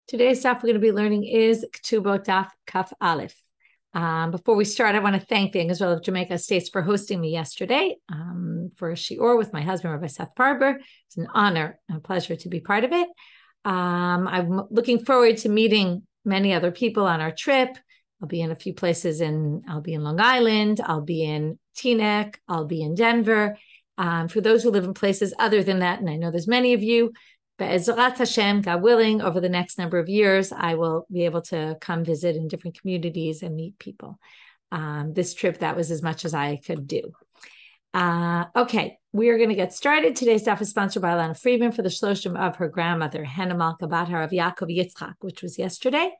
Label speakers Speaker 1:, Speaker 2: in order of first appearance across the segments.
Speaker 1: Today's stuff we're going to be learning is Ketubot Daf Kaf Aleph. Before we start, I want to thank the Israel of Jamaica Estates for hosting me yesterday for a shiur with my husband, Rabbi Seth Barber. It's an honor and a pleasure to be part of it. I'm looking forward to meeting many other people on our trip. I'll be in a few places I'll be in Long Island, I'll be in Teaneck, I'll be in Denver. For those who live in places other than that, and I know there's many of you, but Ezrat Hashem, God willing, over the next number of years, I will be able to come visit in different communities and meet people. This trip, that was as much as I could do. Okay, we are going to get started. Today's daf is sponsored by Alana Friedman for the shloshim of her grandmother, Hannah Malka Bat Harav Yaakov Yitzchak, which was yesterday.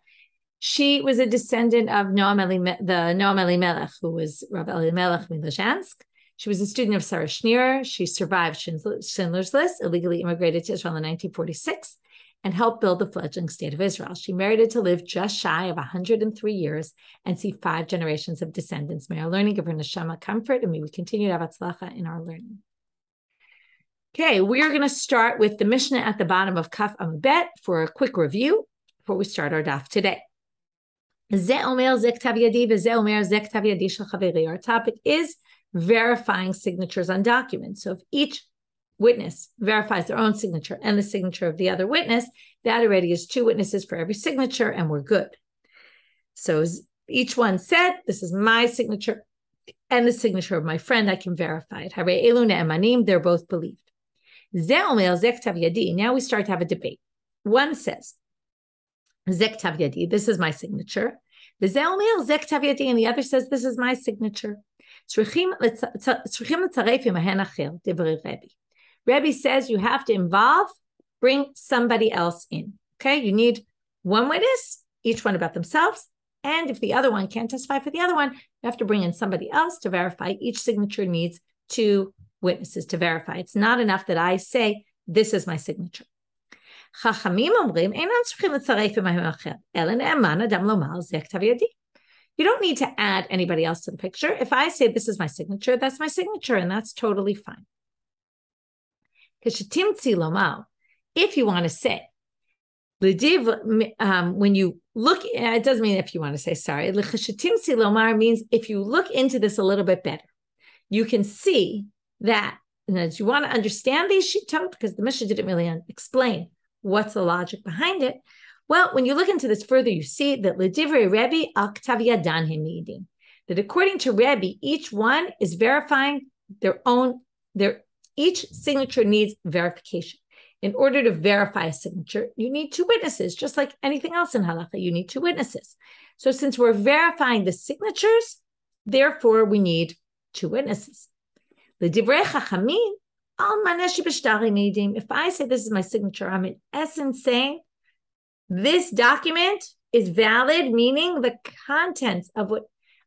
Speaker 1: She was a descendant of Noam Elimelech, who was Rabbi Elimelech Milozhansk. She was a student of Sarah Schneer. She survived Schindler's List, illegally immigrated to Israel in 1946, and helped build the fledgling state of Israel. She merited to live just shy of 103 years and see 5 generations of descendants. May our learning give her neshama comfort, and may we continue to have atzlacha in our learning. Okay, we are going to start with the Mishnah at the bottom of Kaf Amud Bet for a quick review before we start our daf today. Our topic is verifying signatures on documents. So if each witness verifies their own signature and the signature of the other witness, that already is 2 witnesses for every signature, and we're good. So each one said, this is my signature and the signature of my friend, I can verify it. Hare elu ne'emanim, they're both believed. Now we start to have a debate. One says, Zek tav yadi, this is my signature. And the other says, this is my signature. Rebbe says you have to bring somebody else in. Okay, you need one witness, each one about themselves. And if the other one can't testify for the other one, you have to bring in somebody else to verify. Each signature needs 2 witnesses to verify. It's not enough that I say, this is my signature. You don't need to add anybody else to the picture. If I say this is my signature, that's my signature, and that's totally fine. If you want to say, when you look, it doesn't mean if you want to say, sorry. Means if you look into this a little bit better, you can see that, and as you want to understand these shittot, because the Mishnah didn't really explain what's the logic behind it. Well, when you look into this further, you see that L'divrei Rebbe al ktav yadan hemidim, that according to Rebbe, each one is verifying each signature needs verification. In order to verify a signature, you need 2 witnesses, just like anything else in halakha, you need 2 witnesses. So since we're verifying the signatures, therefore we need 2 witnesses. L'divrei chachamim al manesh b'shtar hemidim. If I say this is my signature, I'm in essence saying this document is valid, meaning the contents of what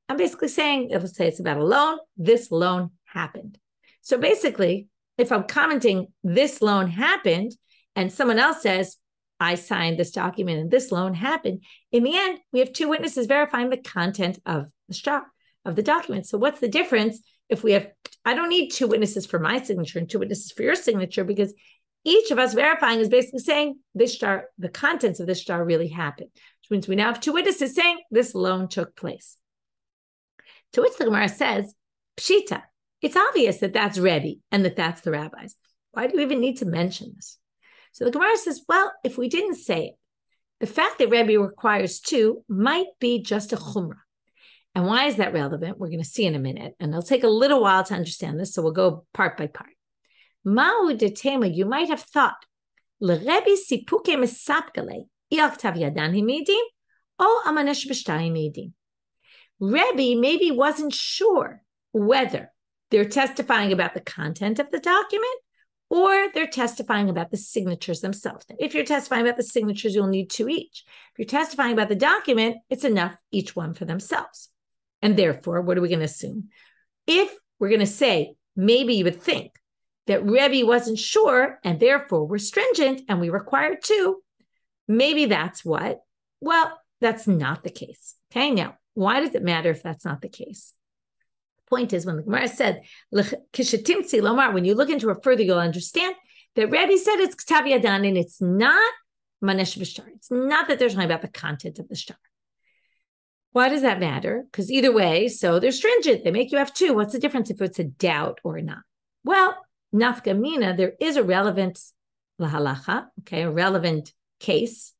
Speaker 1: I'm basically saying. Let's say it's about a loan. This loan happened. So basically, if I'm commenting this loan happened and someone else says, I signed this document and this loan happened, in the end, we have 2 witnesses verifying the content of the document. So what's the difference if we have, I don't need 2 witnesses for my signature and 2 witnesses for your signature, because each of us verifying is basically saying this shtar, the contents of this shtar really happened, which means we now have 2 witnesses saying this loan took place. To which the Gemara says, Pshita, it's obvious that that's Rebbe and that that's the rabbis. Why do we even need to mention this? So the Gemara says, well, if we didn't say it, the fact that Rebbe requires 2 might be just a chumrah. And why is that relevant? We're going to see in a minute, and it'll take a little while to understand this, so we'll go part by part. Ma'u detema, you might have thought, l'Rebbe sipuke mesapkale, i'aktav yadan himidim, o amanesh b'shtar himidim. Rebbe maybe wasn't sure whether they're testifying about the content of the document or they're testifying about the signatures themselves. Now, if you're testifying about the signatures, you'll need 2 each. If you're testifying about the document, it's enough each one for themselves. And therefore, what are we going to assume? If we're going to say, maybe you would think that Rebbe wasn't sure, and therefore we're stringent, and we require 2, maybe that's what? Well, that's not the case. Okay, now, why does it matter if that's not the case? The point is, when the Gemara said, when you look into it further, you'll understand that Rebbe said it's ktav yadan, and it's not manesh b'shtar. It's not that they're talking about the content of the shtar. Why does that matter? Because either way, so they're stringent. They make you have two. What's the difference if it's a doubt or not? Well, nafka mina, there is a relevant lahalacha, okay, a relevant case,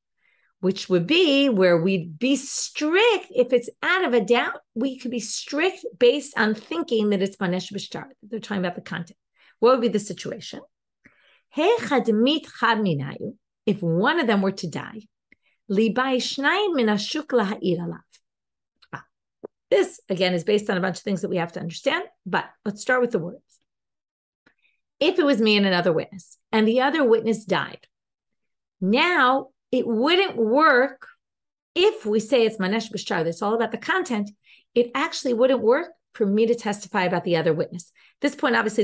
Speaker 1: which would be where we'd be strict. If it's out of a doubt, we could be strict based on thinking that it's manesh b'shtar. They're talking about the content. What would be the situation? If one of them were to die, this, again, is based on a bunch of things that we have to understand, but let's start with the words. If it was me and another witness, and the other witness died, now it wouldn't work if we say it's manesh b'shtar, that's all about the content. It actually wouldn't work for me to testify about the other witness. At this point, obviously,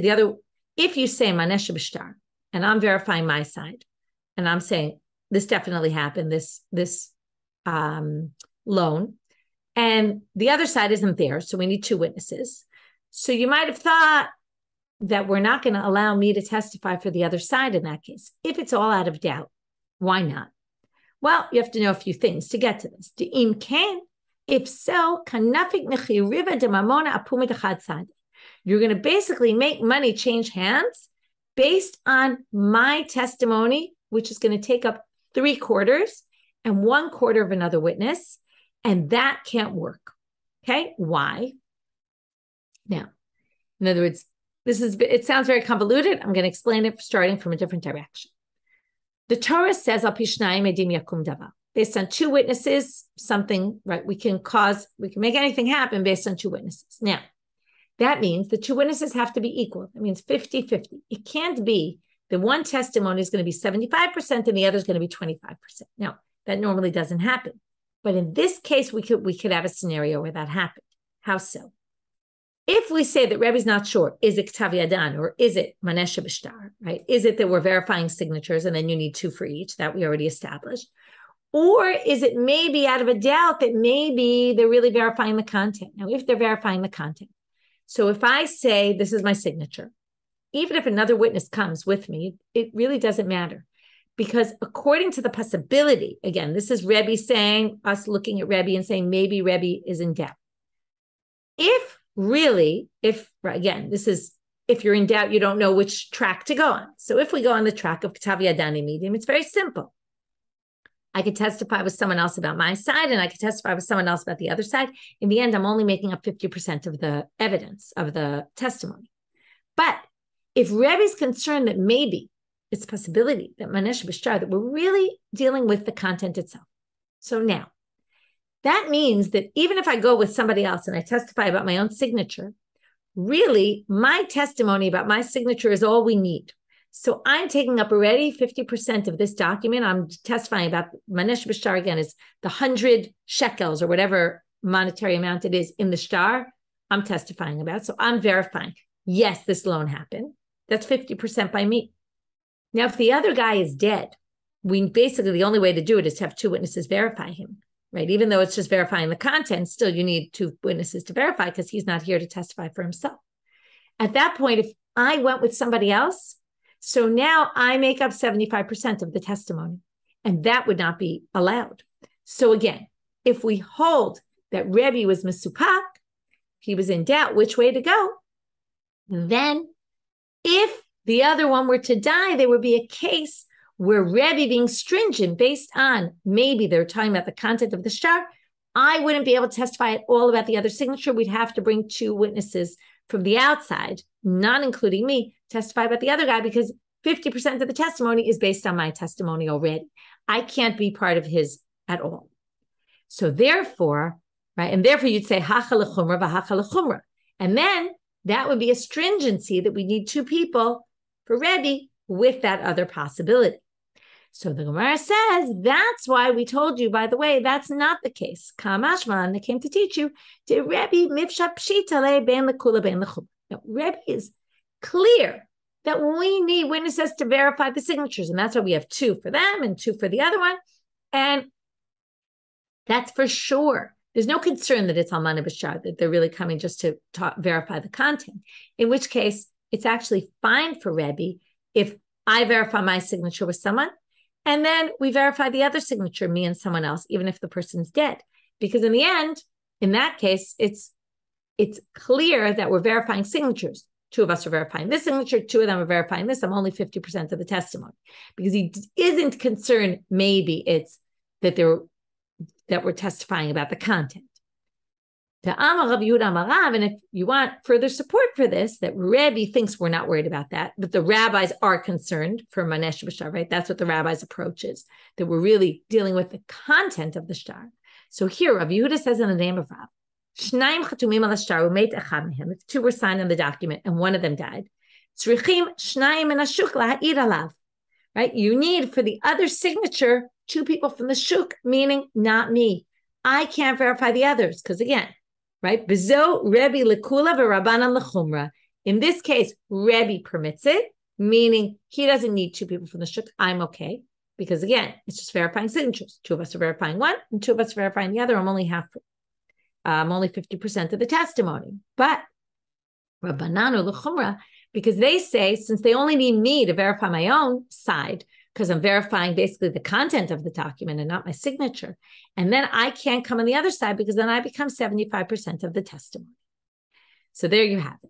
Speaker 1: if you say manesh b'shtar, and I'm verifying my side, and I'm saying this definitely happened, this loan, and the other side isn't there, so we need two witnesses. So you might have thought that we're not going to allow me to testify for the other side in that case. If it's all out of doubt, why not? Well, you have to know a few things to get to this. De'im ken, if so, kanafik nechiriva de mamona apumit achad sad. You're going to basically make money change hands based on my testimony, which is going to take up 3/4 and 1/4 of another witness. And that can't work. Okay, why? Now, in other words, it sounds very convoluted. I'm going to explain it starting from a different direction. The Torah says, Al pishnayim edim yakum davar. Based on two witnesses, something, right? We can make anything happen based on two witnesses. Now, that means the two witnesses have to be equal. That means 50-50. It can't be that one testimony is going to be 75% and the other is going to be 25%. Now, that normally doesn't happen. But in this case, we could have a scenario where that happened. How so? If we say that Rebbe's not sure, is it Ktav Yadan or is it Manesh B'shtar, right? Is it that we're verifying signatures and then you need two for each, that we already established? Or is it maybe out of a doubt that maybe they're really verifying the content? Now, if they're verifying the content, so if I say this is my signature, even if another witness comes with me, it really doesn't matter. Because according to the possibility, again, this is Rebbe saying, us looking at Rebbe and saying maybe Rebbe is in doubt. If you're in doubt, you don't know which track to go on. So if we go on the track of Ktav Yadani medium, it's very simple. I could testify with someone else about my side and I could testify with someone else about the other side. In the end, I'm only making up 50% of the evidence of the testimony. But if Rebbe's concerned that maybe it's a possibility that Manesh B'shtar, that we're really dealing with the content itself. So now, that means that even if I go with somebody else and I testify about my own signature, really, my testimony about my signature is all we need. So I'm taking up already 50% of this document. I'm testifying about Manesh B'shtar again is the 100 shekels or whatever monetary amount it is in the shtar I'm testifying about. So I'm verifying, yes, this loan happened. That's 50% by me. Now, if the other guy is dead, the only way to do it is to have two witnesses verify him, right? Even though it's just verifying the content, still you need two witnesses to verify because he's not here to testify for himself. At that point, if I went with somebody else, so now I make up 75% of the testimony, and that would not be allowed. So again, if we hold that Rebbe was mesupak, he was in doubt which way to go, then if the other one were to die, there would be a case where Rebbe being stringent based on maybe they're talking about the content of the shtar, I wouldn't be able to testify at all about the other signature. We'd have to bring two witnesses from the outside, not including me, testify about the other guy because 50% of the testimony is based on my testimony already. I can't be part of his at all. So therefore, right, and therefore you'd say hacha l'chumra v'hacha l'chumra. And then that would be a stringency that we need two people for Rebbe with that other possibility. So the Gemara says, that's why we told you, by the way, that's not the case. Kamashman, they came to teach you, to Rebbe mifshat pshitale ben lekula ben lechum. Now, Rebbe is clear that we need witnesses to verify the signatures, and that's why we have two for them and two for the other one. And that's for sure. There's no concern that it's Almana B'shtar, that they're really coming just to verify the content, in which case it's actually fine for Rebbe if I verify my signature with someone And then we verify the other signature, me and someone else, even if the person's dead. Because in the end, in that case, it's clear that we're verifying signatures. Two of us are verifying this signature, two of them are verifying this. I'm only 50% of the testimony. Because he isn't concerned, maybe it's that we're testifying about the content. And if you want further support for this, that Rebbe thinks we're not worried about that, but the rabbis are concerned for Manesh B'Shtar, right? That's what the rabbis' approach is, that we're really dealing with the content of the shtar. So here, Rav Yehuda says in the name of Rav, Shnayim chatumim al shtar u'meit echad mehem. If two were signed on the document and one of them died, tzrichim shnayim min hashuk laha'id alav. Right? You need for the other signature 2 people from the shuk, meaning not me. I can't verify the others because again, right? Bezo Rebbe lekula v'Rabbanan lechumra. In this case, Rebbe permits it, meaning he doesn't need 2 people from the shuk. I'm okay. Because again, it's just verifying signatures. 2 of us are verifying one, and 2 of us are verifying the other. I'm only 50% of the testimony. But Rabbanan lechumra, because they say, since they only need me to verify my own side, because I'm verifying basically the content of the document and not my signature. And then I can't come on the other side because then I become 75% of the testimony. So there you have it.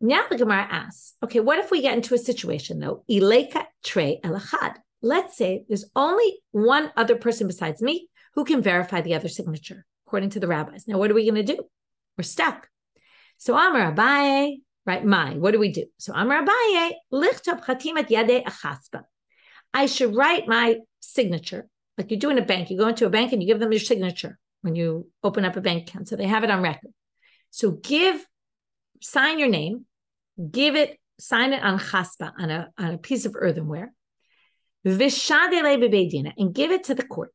Speaker 1: Now the Gemara asks, okay, what if we get into a situation though? Ileka trei elachad. Let's say there's only one other person besides me who can verify the other signature, according to the rabbis. Now, what are we going to do? We're stuck. So Amar Abaye, right, what do we do? So Amar Abaye, lichtov chatimat yadei achaspa. I should write my signature, like you do in a bank. You go into a bank and you give them your signature when you open up a bank account, so they have it on record. So sign your name, sign it on chaspa, on a piece of earthenware, v'shadele bebeidina, and give it to the court.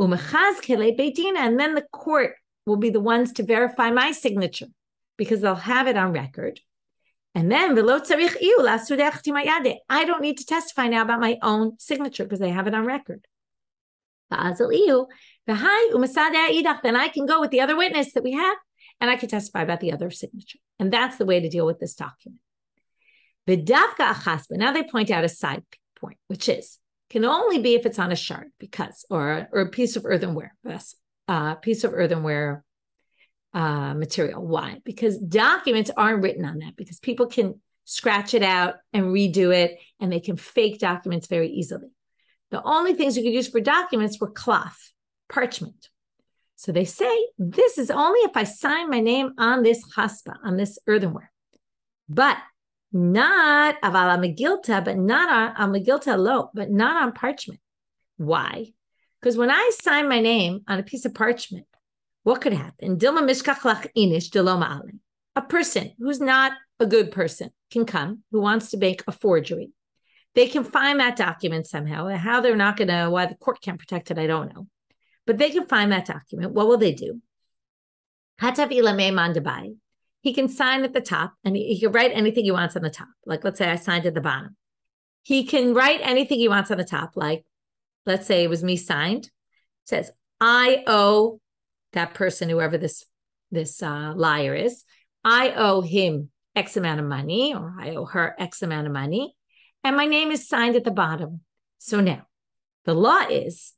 Speaker 1: Umechazkele beidina, and then the court will be the ones to verify my signature because they'll have it on record. And then I don't need to testify now about my own signature because they have it on record. Then I can go with the other witness that we have and I can testify about the other signature. And that's the way to deal with this document. Now they point out a side point, which is, can only be if it's on a shard or a piece of earthenware, material. Why? Because documents aren't written on that, because people can scratch it out and redo it, and they can fake documents very easily. The only things you could use for documents were cloth, parchment. So they say, this is only if I sign my name on this chaspa, on this earthenware. But not avala megilta, but not on megilta lo, but not on parchment. Why? Because when I sign my name on a piece of parchment, what could happen? A person who's not a good person can come, who wants to make a forgery. They can find that document somehow. How they're not going to, why the court can't protect it, I don't know. But they can find that document. What will they do? He can sign at the top, and he can write anything he wants on the top. Like, let's say I signed at the bottom. He can write anything he wants on the top. Like, let's say it was me signed. It says, I owe that person, whoever this liar is, I owe him X amount of money, or I owe her X amount of money, and my name is signed at the bottom. So now, the law is,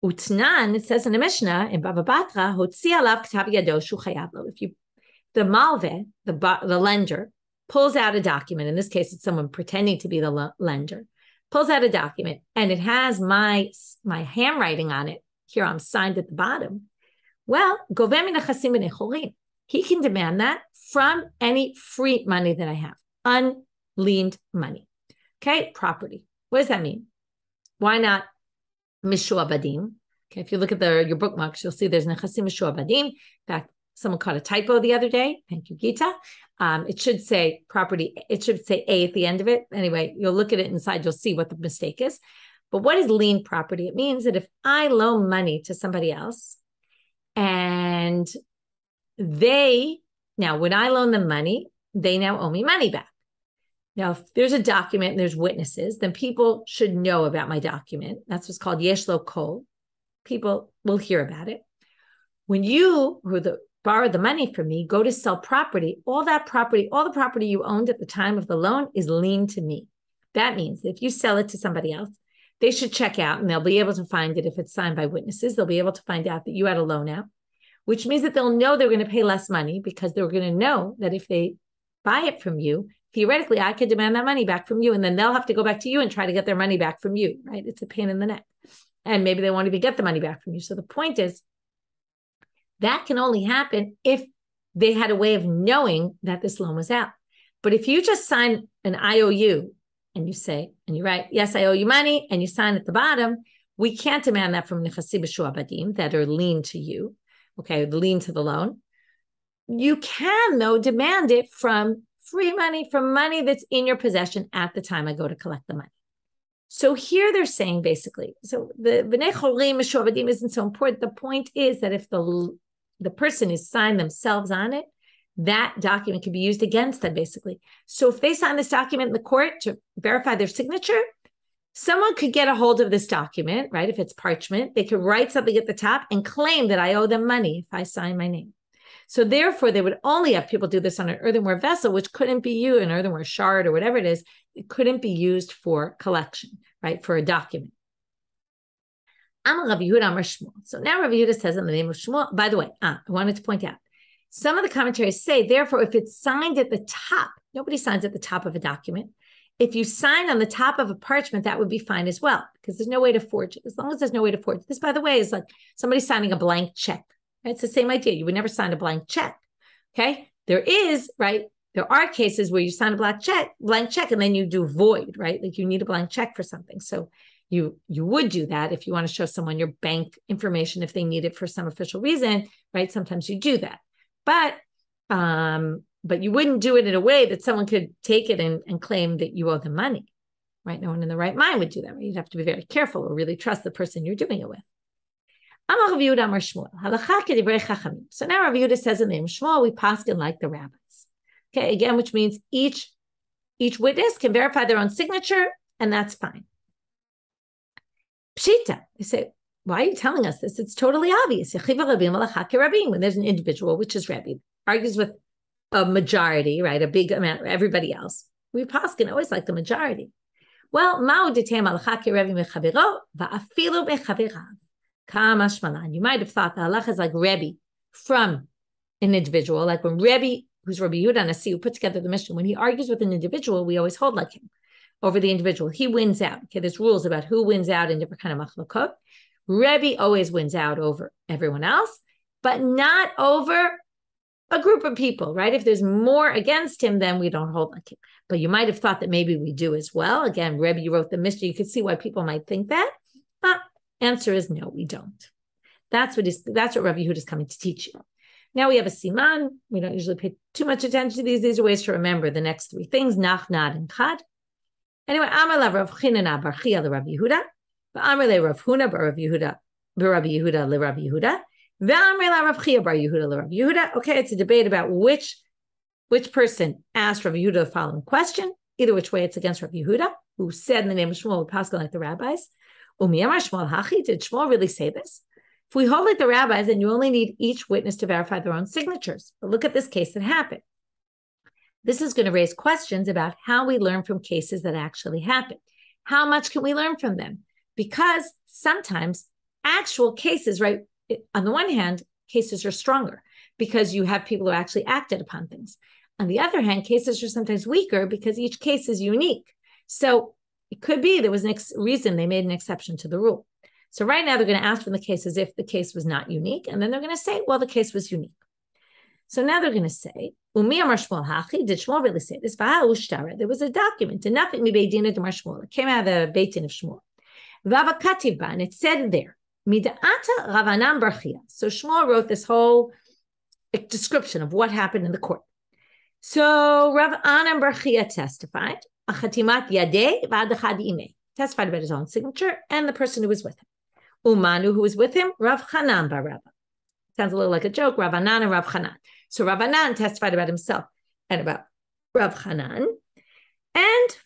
Speaker 1: Utnan, it says in the Mishnah, in Bava Batra, Hotzi alav k'tav yado shu chayav lo. If the malveh, the lender, pulls out a document, in this case, it's someone pretending to be the lender, pulls out a document, and it has my handwriting on it. Here, I'm signed at the bottom. Well, he can demand that from any free money that I have, unliened money. Okay, property. What does that mean? Why not mishuabadim? Okay, if you look at your bookmarks, you'll see there's nechasim mishuabadim. In fact, someone caught a typo the other day. Thank you, Gita. It should say property. It should say A at the end of it. Anyway, you'll look at it inside. You'll see what the mistake is. But what is lien property? It means that if I loan money to somebody else, and when I loan them money, they now owe me money back. Now, if there's a document and there's witnesses, then people should know about my document. That's what's called yesh lo kol. People will hear about it. When you, borrowed the money from me, go to sell property, all the property you owned at the time of the loan is lien to me. That means that if you sell it to somebody else, they should check out and they'll be able to find it if it's signed by witnesses. They'll be able to find out that you had a loan out, which means that they'll know they're going to pay less money because they're going to know that if they buy it from you, theoretically, I could demand that money back from you, and then they'll have to go back to you and try to get their money back from you, right? It's a pain in the neck. And maybe they won't even get the money back from you. So the point is, that can only happen if they had a way of knowing that this loan was out. But if you just sign an IOU and you say, and you write, yes, I owe you money, and you sign at the bottom, we can't demand that from Nechasi B'Shu'abadim that are lien to you, okay, the lien to the loan. You can, though, demand it from free money, from money that's in your possession at the time I go to collect the money. So here they're saying basically, so the B'nei Chorim B'Shu'abadim isn't so important. The point is that if the person is signed themselves on it, that document can be used against them, basically. So if they sign this document in the court to verify their signature, someone could get a hold of this document, right? If it's parchment, they could write something at the top and claim that I owe them money if I sign my name. So therefore, they would only have people do this on an earthenware vessel, which couldn't be used, an earthenware shard or whatever it is. It couldn't be used for collection, right? For a document. Amar Rav Yehuda Amar Shmuel. So now Rav Yehuda says in the name of Shmuel, by the way, I wanted to point out, some of the commentaries say, therefore, if it's signed at the top, nobody signs at the top of a document. If you sign on the top of a parchment, that would be fine as well, because there's no way to forge it. As long as there's no way to forge it. This, by the way, is like somebody signing a blank check. Right? It's the same idea. You would never sign a blank check. Okay. There is, right? There are cases where you sign a blank check, and then you do void, right? Like you need a blank check for something. So you would do that if you want to show someone your bank information if they need it for some official reason, right? Sometimes you do that. But you wouldn't do it in a way that someone could take it and claim that you owe them money, right? No one in the right mind would do that. Right? You'd have to be very careful or really trust the person you're doing it with. So now Rav Yehuda says in the name of Shmuel, we paskin like the rabbis. Okay, again, which means each witness can verify their own signature, and that's fine. Pshita, they say, why are you telling us this? It's totally obvious. When there's an individual, which is Rebbe, argues with a majority, right? A big amount of everybody else. We paskin always like the majority. Well, you might have thought the halacha is like Rebbe from an individual, like when Rebbe, who's Rabbi Yehuda Nasi, who put together the Mishnah, when he argues with an individual, we always hold like him over the individual. He wins out. Okay, there's rules about who wins out in different kind of machlokot. Rebbe always wins out over everyone else, but not over a group of people, right? If there's more against him, then we don't hold like him. But you might have thought that maybe we do as well. Again, Rebbe wrote the Mishnah. You could see why people might think that. But answer is no, we don't. That's what Rav Yehuda is coming to teach you. Now we have a siman. We don't usually pay too much attention to these. These are ways to remember the next three things: nach, nad, and chad. Anyway, Amar la Rav Chinana bar Chia le Rav Yehuda, v'Amar le Rav Huna bar Rav Yehuda, Rav Yehuda le Rav Yehuda, v'Amar la Rav Chia bar Yehuda le Rav Yehuda. Okay, it's a debate about which person asked Rav Yehuda the following question. Either which way, it's against Rav Yehuda, who said in the name of Shmuel, Pascal like the rabbis. Umi Amar Shmuel hachi. Did Shmuel really say this? If we hold like the rabbis, then you only need each witness to verify their own signatures. But look at this case that happened. This is going to raise questions about how we learn from cases that actually happen. How much can we learn from them? Because sometimes actual cases, right, on the one hand, cases are stronger because you have people who actually acted upon things. On the other hand, cases are sometimes weaker because each case is unique. So it could be there was a reason they made an exception to the rule. So right now they're going to ask from the case as if the case was not unique. And then they're going to say, well, the case was unique. So now they're going to say, Umi Amar Shmuel hachi, did Shmuel really say this? There was a document, enough mi beidina de Mar Shmuel. It came out of the Beit Din of Shmuel. Vava kativ and it said there, Mida'ata Ravanan bar Chia. So Shmuel wrote this whole description of what happened in the court. So Ravanan bar Chia testified, Achatimat Yadeh v'adachad imeh, testified about his own signature and the person who was with him. Umanu, who was with him, Rav Chanan bar Rabba. Sounds a little like a joke, Rav Anan and Rav Chanan. So Rav Anan testified about himself and about Rav Chanan. And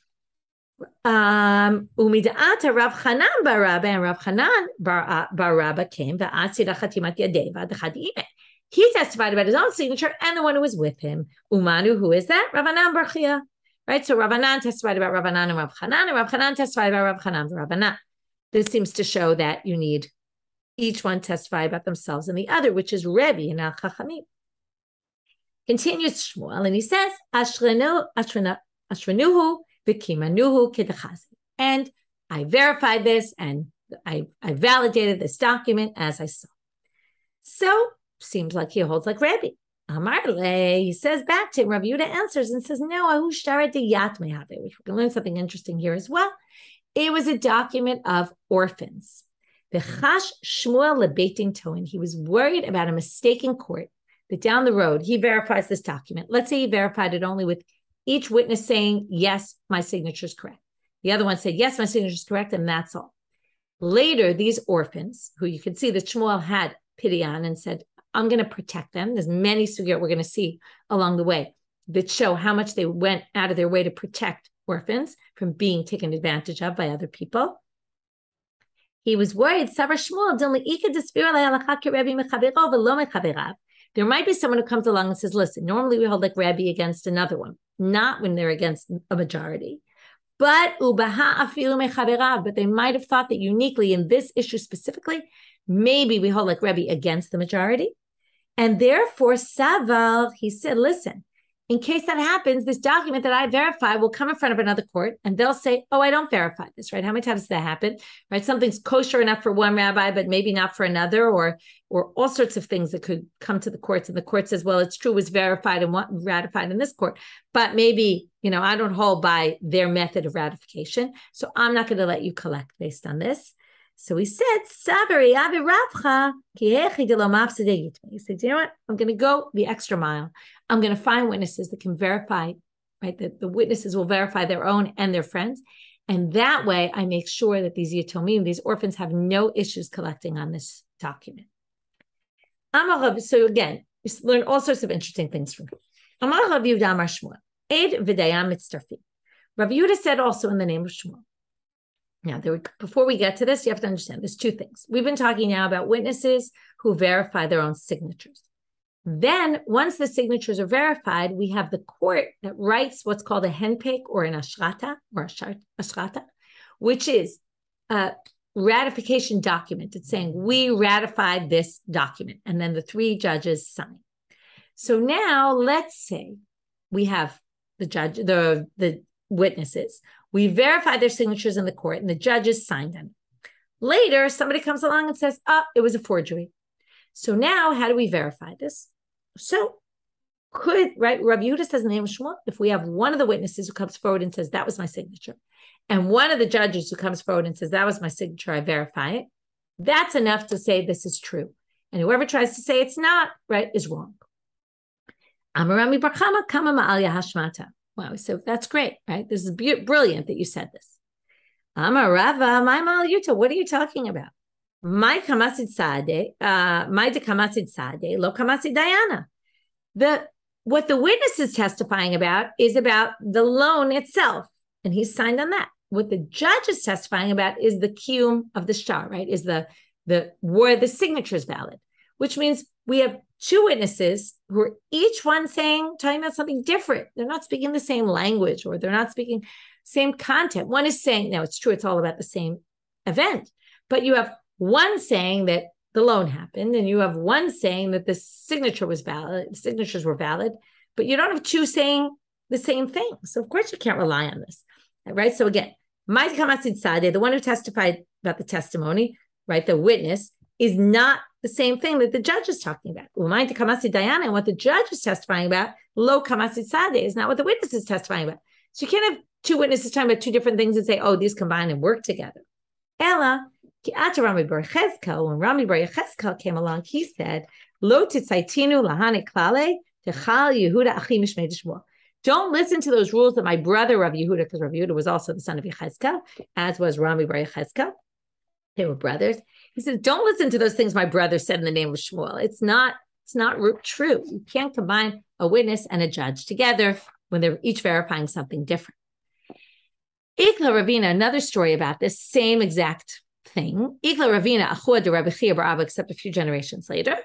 Speaker 1: Umida'ata Rav Chanan bar Rabba and Rav Chanan bar Rabba came, va'atzira chatimat yadei v'adachad imeh. He testified about his own signature and the one who was with him. Umanu, who is that? Rav Anan bar Chia. Right? So Rav Anan testified about Rav Anan and Rav Chanan testified about Rav Chanan and Rav Anan. this seems to show that you need each one testify about themselves and the other, which is Rebbe and Al-Chachamim. Continues Shmuel, and he says, Ashrenuhu v'kimanuhu kedachazi. And I verified this, and I validated this document as I saw. So, seems like he holds like Rebbe. Amarle, he says back to him, Rav Yehuda answers and says, no, ahu shtaret diyat mehave, which we can learn something interesting here as well. It was a document of orphans. V'chash Shmuel lebeitin toin. He was worried about a mistake in court, that down the road, he verifies this document. Let's say he verified it only with each witness saying, yes, my signature is correct. The other one said, yes, my signature is correct, and that's all. Later, these orphans, who you can see that Shmuel had pity on and said, I'm going to protect them. There's many sugiyot we're going to see along the way that show how much they went out of their way to protect orphans from being taken advantage of by other people. He was worried. There might be someone who comes along and says, listen, normally we hold like Rabbi against another one, not when they're against a majority. But they might have thought that uniquely in this issue specifically, maybe we hold like Rabbi against the majority. And therefore, Saval, he said, listen, in case that happens, this document that I verify will come in front of another court and they'll say, oh, I don't verify this, right? How many times does that happen, right? Something's kosher enough for one rabbi, but maybe not for another, or all sorts of things that could come to the courts. And the court says, well, it's true, it was verified and ratified in this court, but maybe, I don't hold by their method of ratification. So I'm not going to let you collect based on this. So he said, he said, you know what? I'm going to go the extra mile. I'm going to find witnesses that can verify, right? That the witnesses will verify their own and their friends. And that way I make sure that these yatomim, these orphans, have no issues collecting on this document. So again, you learn all sorts of interesting things from him. Rav Yehuda said also in the name of Shmuel. Now, before we get to this, you have to understand there's two things. We've been talking now about witnesses who verify their own signatures. Then, once the signatures are verified, we have the court that writes what's called a henpek or an ashrata, which is a ratification document. It's saying, we ratified this document. And then the three judges sign. So now, let's say we have the judge, the witnesses. We verify their signatures in the court and the judges signed them. Later, somebody comes along and says, it was a forgery. So now how do we verify this? So Rav Yehuda says in the name of Shmuel, if we have one of the witnesses who comes forward and says, that was my signature, and one of the judges who comes forward and says, that was my signature, I verify it, that's enough to say this is true. And whoever tries to say it's not, right, is wrong. Amarami Barchama Kama Ma'alya Hashmata. Wow, so that's great, right? This is brilliant that you said this. Amar Rava, my Malayuta, what are you talking about? My kamasid sade, my de kamasid sade, lo kamasid dayana. What the witness is testifying about is about the loan itself, and he's signed on that. What the judge is testifying about is the kiyum of the shtar, right? Is where the signature is valid, which means we have two witnesses who are each one talking about something different. They're not speaking the same language, or they're not speaking same content. One is saying, now it's true, it's all about the same event, but you have one saying that the loan happened, and you have one saying that the signature was valid, the signatures were valid, but you don't have two saying the same thing. So of course you can't rely on this, right? So again, my kamasid sadeh, the one who testified about the testimony, right, the witness, is not the same thing that the judge is talking about. Umayt kamasid dayana, and what the judge is testifying about, lo kamasid sadeh, is not what the witness is testifying about. So you can't have two witnesses talking about two different things and say, oh, these combine and work together. Ella, when Rami Bar Yechezkel came along, he said, lo titzaitinu lahane klale techal Yehuda achi mishmei Shmuel. Don't listen to those rules that my brother Rav Yehuda, because Rav Yehuda was also the son of Yechezkel, as was Rami Bar Yechezkel. They were brothers. He says, don't listen to those things my brother said in the name of Shmuel. It's not true. You can't combine a witness and a judge together when they're each verifying something different. Ikla Ravina, another story about this same exact thing. Ikla Ravina, Achua de Rabbi Chia bar Abba, except a few generations later.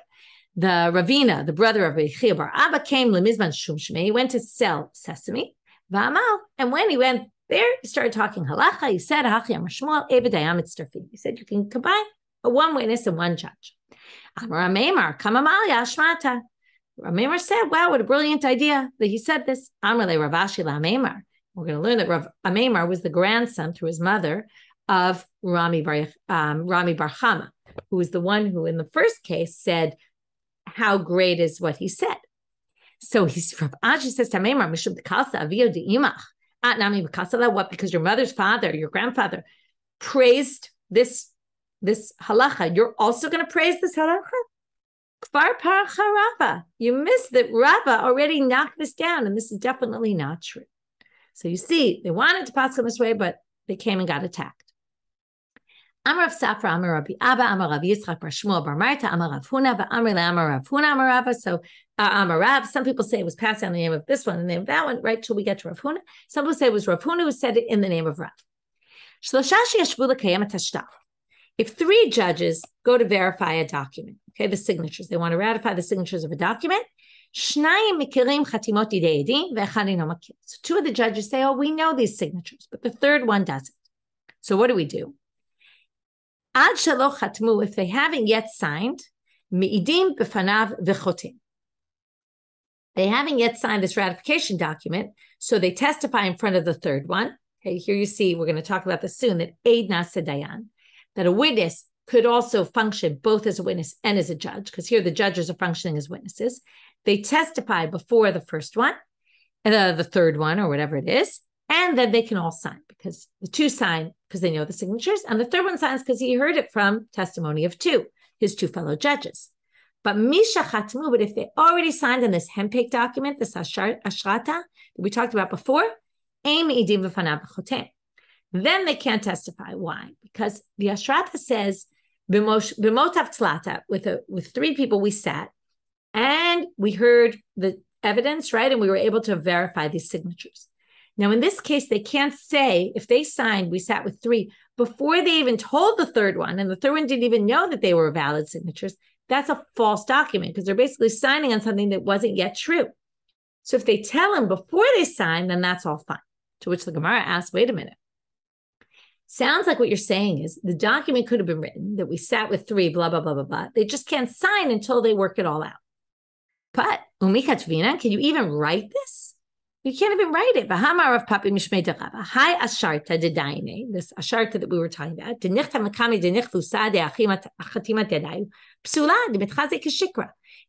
Speaker 1: The Ravina, the brother of Rabbi Chia bar Abba, came lemizman shum shmei. He went to sell sesame. Va'amal, and when he went There, he started talking halacha. He said, Hachi Amar Shmuel, Eved Hayam Mitzterfin. He said, you can combine one witness and one judge. Amar Amemar, Kamamalia Ashmata. Amemar said, wow, what a brilliant idea that he said this. Amar Le Rav Ashi La Amemar. We're going to learn that Rav Amemar was the grandson through his mother of Rami Bar Chama, who was the one who in the first case said, how great is what he said. So Rav Ashi says to Amemar, Mishum Dekasa Avio De'imach. What? Because your mother's father, your grandfather, praised this halacha. You're also going to praise this halacha? Kvar paracha Rava. You missed that Rava already knocked this down, and this is definitely not true. So you see, they wanted to pass on this way, but they came and got attacked. Amar Rav Safra, Amar Rabbi Abba, Amar Rav Yitzchak Bar Shmuel Bar Marta, Amar Rav Huna, Amar Le Amar Rav Huna, Amar Rava. So Amar Rav, some people say it was passed down the name of this one and the name of that one, right till we get to Rav Huna. Some people say it was Rav Huna who said it in the name of Rav. If three judges go to verify a document, okay, the signatures, they want to ratify the signatures of a document, so two of the judges say, oh, we know these signatures, but the third one doesn't. So what do we do? If they haven't yet signed, they haven't yet signed this ratification document, so they testify in front of the third one. Okay, here you see, we're going to talk about this soon, that Eid Nasa Dayan, that a witness could also function both as a witness and as a judge, because here the judges are functioning as witnesses. They testify before the first one, the third one, or whatever it is, and then they can all sign, because the two sign because they know the signatures, and the third one signs because he heard it from testimony of his two fellow judges. But if they already signed in this hempek document, this ashrata that we talked about before, then they can't testify. Why? Because the ashrata says, b'motav tlata, with three people we sat, and we heard the evidence, right? And we were able to verify these signatures. Now, in this case, they can't say, if they signed, we sat with three, before they even told the third one, and the third one didn't even know that they were valid signatures, that's a false document, because they're basically signing on something that wasn't yet true. So if they tell them before they sign, then that's all fine. To which the Gemara asks, wait a minute. Sounds like what you're saying is the document could have been written that we sat with three, blah, blah, blah, blah, blah. They just can't sign until they work it all out. But, can you even write this? You can't even write it. This asharta that we were talking about.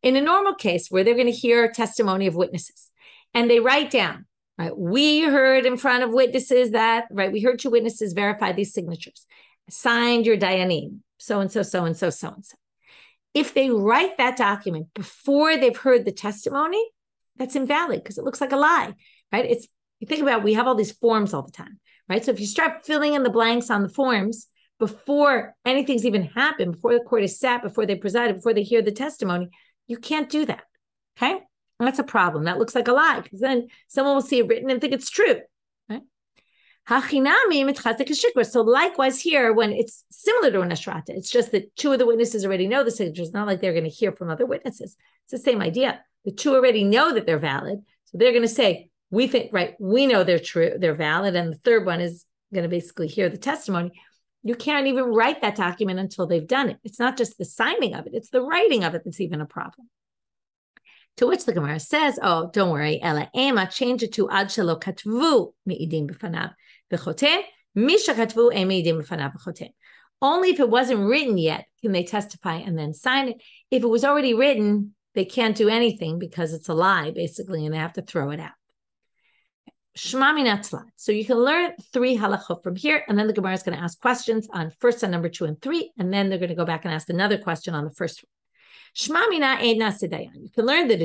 Speaker 1: In a normal case where they're going to hear testimony of witnesses and they write down, right, we heard in front of witnesses that, right, we heard two witnesses verify these signatures, signed your dayanim, so-and-so, so-and-so, so-and-so. If they write that document before they've heard the testimony, that's invalid because it looks like a lie, right? You think about, we have all these forms all the time, right? So if you start filling in the blanks on the forms before anything's even happened, before the court is sat, before they presided, before they hear the testimony, you can't do that, okay? And that's a problem. That looks like a lie because then someone will see it written and think it's true, right? So likewise here, when it's similar to an ashrata, it's just that two of the witnesses already know the signatures. It's not like they're going to hear from other witnesses. It's the same idea. The two already know that they're valid. So they're going to say, we think, right, we know they're true, they're valid. And the third one is going to basically hear the testimony. You can't even write that document until they've done it. It's not just the signing of it, it's the writing of it that's even a problem. To which the Gemara says, oh, don't worry, Ela Ema, change it to Ad Shelo Katvu Me'idim B'fanav B'choten, Misha Katvu Me'idim B'fanav B'choten. Only if it wasn't written yet can they testify and then sign it. If it was already written, they can't do anything because it's a lie, basically, and they have to throw it out. Shema Min Hatzlat. So you can learn three halachot from here, and then the Gemara is going to ask questions on first on number 2 and 3, and then they're going to go back and ask another question on the first one. Shema Mina Eid Nasa Dayan. You can learn that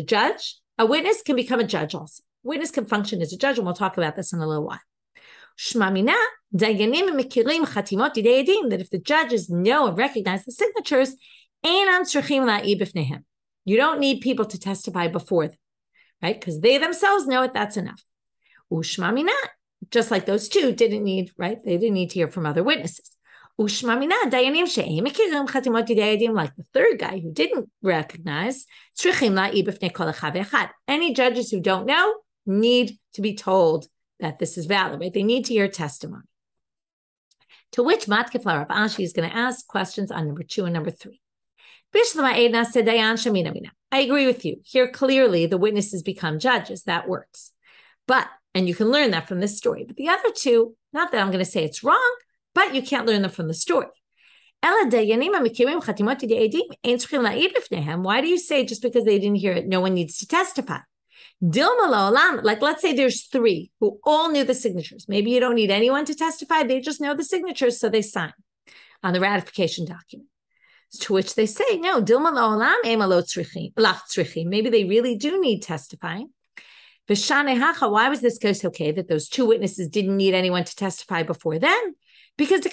Speaker 1: a witness can become a judge also. Witness can function as a judge, and we'll talk about this in a little while. Shema Mina Dayanim Mekirim Chatimot Didei Edim, that if the judges know and recognize the signatures, Einam Tzrichim La'ib B'fneihem. You don't need people to testify before them, right? Because they themselves know it, that's enough. Ushma Mina, just like those two didn't need, right? They didn't need to hear from other witnesses. Ushma Mina, Dayanim She'em Mekirim Chatimot Didei Edim, like the third guy who didn't recognize, Tzrichim La'ib B'fnei Kol Echad Ve'echad. Any judges who don't know need to be told that this is valid, right? They need to hear testimony. To which Matkefla Rav Ashi is going to ask questions on number 2 and number 3. I agree with you. Here, clearly, the witnesses become judges. That works. And you can learn that from this story. But the other two, not that I'm going to say it's wrong, but you can't learn them from the story. Why do you say just because they didn't hear it, no one needs to testify? Like, let's say there's 3 who all knew the signatures. Maybe you don't need anyone to testify. They just know the signatures, so they sign on the ratification document. To which they say, no, maybe they really do need testifying. Why was this case okay that those 2 witnesses didn't need anyone to testify before then? Because the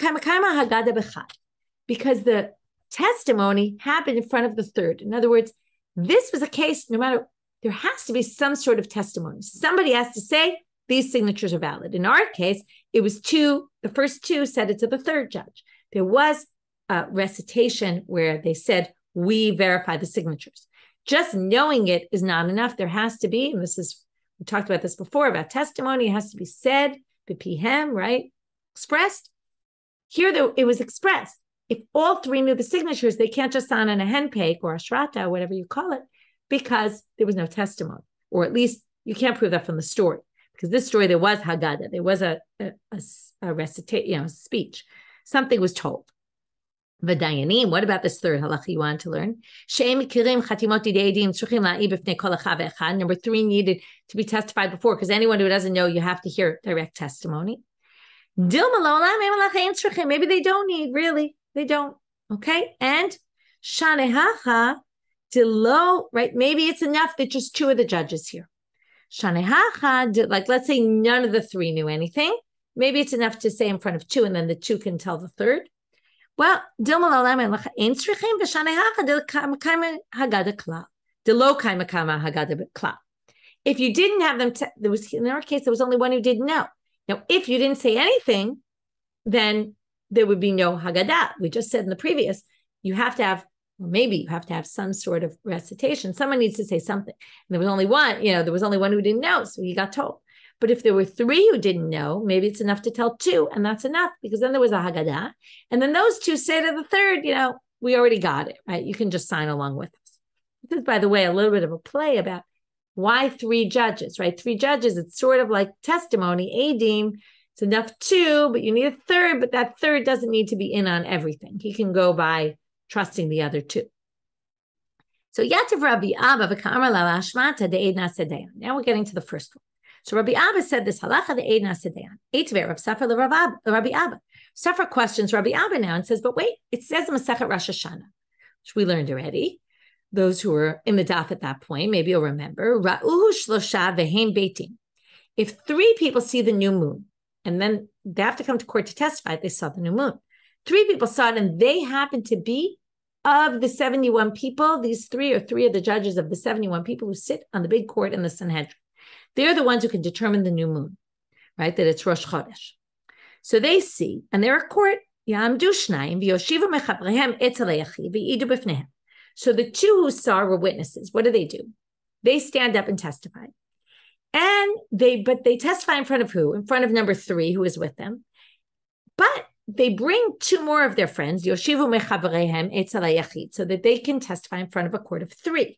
Speaker 1: testimony happened in front of the 3rd. In other words, this was a case, no matter, there has to be some sort of testimony. Somebody has to say these signatures are valid. In our case, it was 2, the first 2 said it to the 3rd judge. There was a recitation where they said, we verify the signatures. Just knowing it is not enough. There has to be, and we talked about this before, about testimony. It has to be said, b'pihem, right? Expressed. Here, it was expressed. If all 3 knew the signatures, they can't just sign on a henpeik or a shrata, or whatever you call it, because there was no testimony. Or at least you can't prove that from the story. Because this story, there was Haggadah. There was a recitation, speech. Something was told. V'dayanim, what about this 3rd halacha you want to learn? Number 3 needed to be testified before, because anyone who doesn't know, you have to hear direct testimony. Maybe they don't need, really. They don't. Okay? And shanehacha delo, right? Maybe it's enough that just 2 of the judges here. Shanehacha, like let's say none of the 3 knew anything. Maybe it's enough to say in front of 2, and then the 2 can tell the 3rd. Well, if you didn't have them, there was in our case, there was only one who didn't know. Now, if you didn't say anything, then there would be no Haggadah. We just said in the previous, you have to have, or maybe you have to have some sort of recitation. Someone needs to say something. And there was only one, there was only one who didn't know, so he got told. But if there were 3 who didn't know, maybe it's enough to tell 2, and that's enough, because then there was a Haggadah. And then those 2 say to the 3rd, we already got it, right? You can just sign along with us. This is, by the way, a little bit of a play about why 3 judges, right? 3 judges, it's sort of like testimony, Adim. It's enough 2, but you need a 3rd, but that 3rd doesn't need to be in on everything. He can go by trusting the other 2. So Yativ Rabbi Abba v'ka'amar la lashmata de'ed na'aseh dayan. Now we're getting to the first one. So Rabbi Abba said this halacha de'ed na'aseh dayan. Eitver Rav Safra Rabbi Abba. Safra questions Rabbi Abba now and says, but wait, it says in Masechet Rosh Hashanah, which we learned already. Those who were in the daf at that point, maybe you'll remember, Ra'uhu shlosha v'heim beitim. If 3 people see the new moon, and then they have to come to court to testify, they saw the new moon. 3 people saw it, and they happen to be of the 71 people. These 3 are 3 of the judges of the 71 people who sit on the big court in the Sanhedrin. They're the ones who can determine the new moon, right? That it's Rosh Chodesh. So they see, and they're a court. Ya'amdu shnayim v'yoshivu mechabrehem etzel hayachiv v'idu b'fnehem. So the 2 who saw were witnesses. What do? They stand up and testify. And they testify in front of who? In front of number 3 who is with them. But they bring 2 more of their friends, Yoshivu mechavrehem etzel hayachid, so that they can testify in front of a court of 3.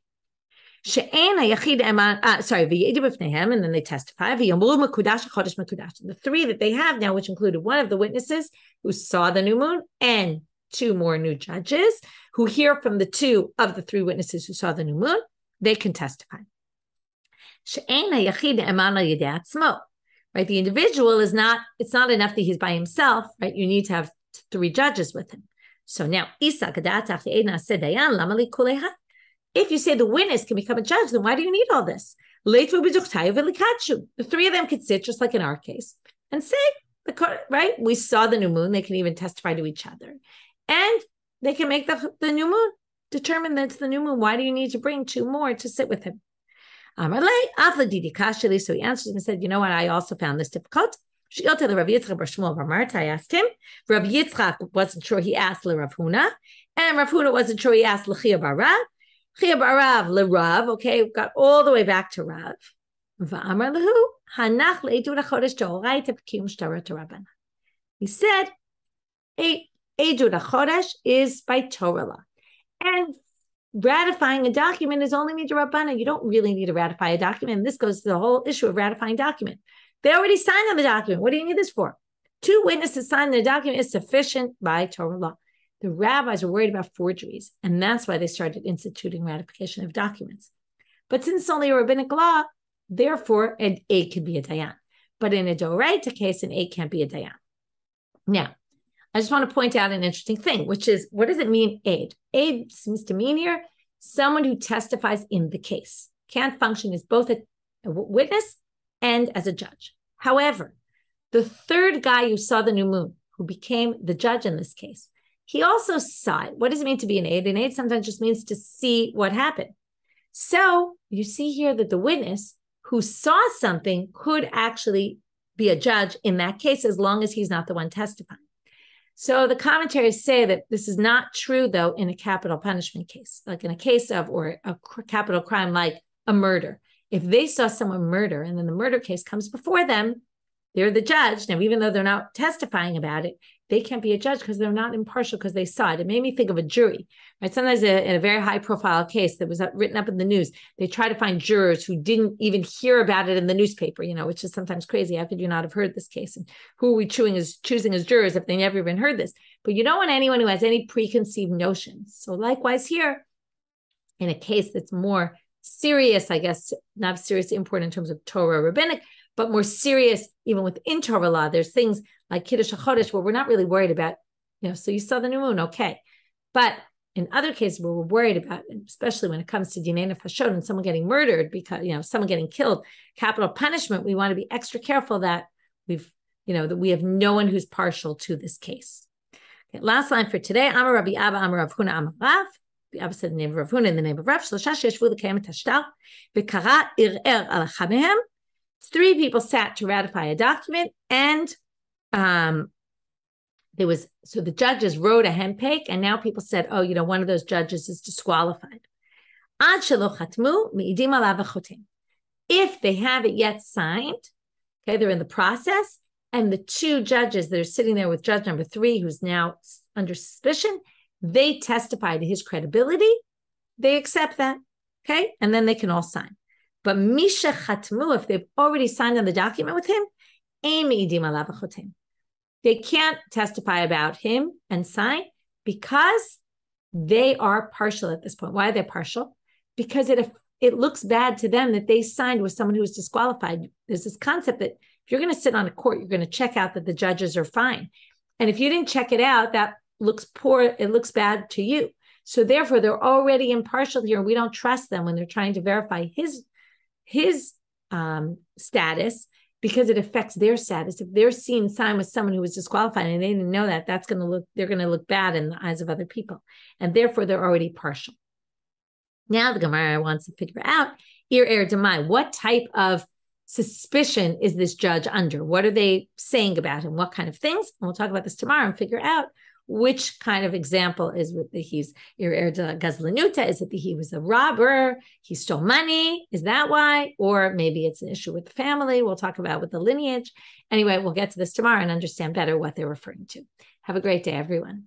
Speaker 1: She'en hayachid v'yidu b'fnehem, and then they testify. V'yomru mekudash chodesh mekudash. The 3 that they have now, which included one of the witnesses who saw the new moon and 2 more new judges who hear from the 2 of the 3 witnesses who saw the new moon, they can testify. Right? The individual is not, it's not enough that he's by himself, right? You need to have 3 judges with him. So now, if you say the witness can become a judge, then why do you need all this? The 3 of them could sit, just like in our case, and say, right? We saw the new moon. They can even testify to each other. And they can make the new moon, determine that it's the new moon. Why do you need to bring 2 more to sit with him? So he answered and said, you know what? I also found this difficult. I asked him. Rav Yitzchak wasn't sure he asked Rav Huna. And Rav Huna wasn't sure he asked L'chia bar Rav. L'Rav, okay, got all the way back to Rav. V'amar lehu, Hanach le'edut hachodesh deoraita b'kiyum shtarat Rabbanan. He said, Edut HaChodesh is by Torah law. And ratifying a document is only midrabanan. You don't really need to ratify a document. And this goes to the whole issue of ratifying document. They already signed on the document. What do you need this for? 2 witnesses signed the document is sufficient by Torah law. The rabbis were worried about forgeries, and that's why they started instituting ratification of documents. But since it's only a rabbinic law, therefore, an aid could be a dayan. But in a doraita case, an aid can't be a dayan. Now, I just want to point out an interesting thing, which is, what does it mean, aid? Aid seems to mean here, someone who testifies in the case. Can't function as both a witness and as a judge. However, the third guy who saw the new moon, who became the judge in this case, he also saw it. What does it mean to be an aid? An aid sometimes just means to see what happened. So you see here that the witness who saw something could actually be a judge in that case, as long as he's not the one testifying. So the commentaries say that this is not true, though, in a capital punishment case, like in a case of, or a capital crime like a murder. If they saw someone murder and then the murder case comes before them, they're the judge. Now, even though they're not testifying about it, they can't be a judge because they're not impartial because they saw it. It made me think of a jury, right? Sometimes in a very high profile case that was written up in the news, they try to find jurors who didn't even hear about it in the newspaper, which is sometimes crazy. How could you not have heard this case? And who are we choosing as jurors if they never even heard this? But you don't want anyone who has any preconceived notions. So likewise here, in a case that's more serious, I guess, not serious import in terms of Torah rabbinic, but more serious even within Torah law, there's things like Kiddush HaChodesh where we're not really worried about, so you saw the new moon, okay. But in other cases where we're worried about, especially when it comes to Dinei Nefashot and someone getting murdered because, someone getting killed, capital punishment, we want to be extra careful that that we have no one who's partial to this case. Okay, last line for today, Amar Rabbi Abba, Amar Rav Huna, Amar Rav. Abba said the name of Rav Huna in the name of Rav. Shlosha sheyeshvu lekayem et hashtar, v'kara ir'er al echad mehem. 3 people sat to ratify a document, and the judges wrote a hempek, and now people said, one of those judges is disqualified. Ad shelo chatmu me'idim alav v'chotem. If they haven't yet signed, okay, they're in the process, and the 2 judges that are sitting there with judge number 3, who's now under suspicion, they testify to his credibility, they accept that, okay, and then they can all sign. But misha chatmu, if they've already signed on the document with him, ein me'idim alav v'chotem. They can't testify about him and sign because they are partial at this point. Why are they partial? Because it looks bad to them that they signed with someone who was disqualified. There's this concept that if you're going to sit on a court, you're going to check out that the judges are fine. And if you didn't check it out, that looks poor. It looks bad to you. So therefore, they're already impartial here. We don't trust them when they're trying to verify his status, because it affects their status. If they're seen signed with someone who was disqualified and they didn't know that, they're going to look bad in the eyes of other people. And therefore they're already partial. Now the Gemara wants to figure out, ir demai, what type of suspicion is this judge under? What are they saying about him? What kind of things? And we'll talk about this tomorrow and figure out which kind of example is with the he's gazlanuta? Is it that he was a robber? He stole money? Is that why? Or maybe it's an issue with the family. We'll talk about with the lineage. Anyway, we'll get to this tomorrow and understand better what they're referring to. Have a great day, everyone.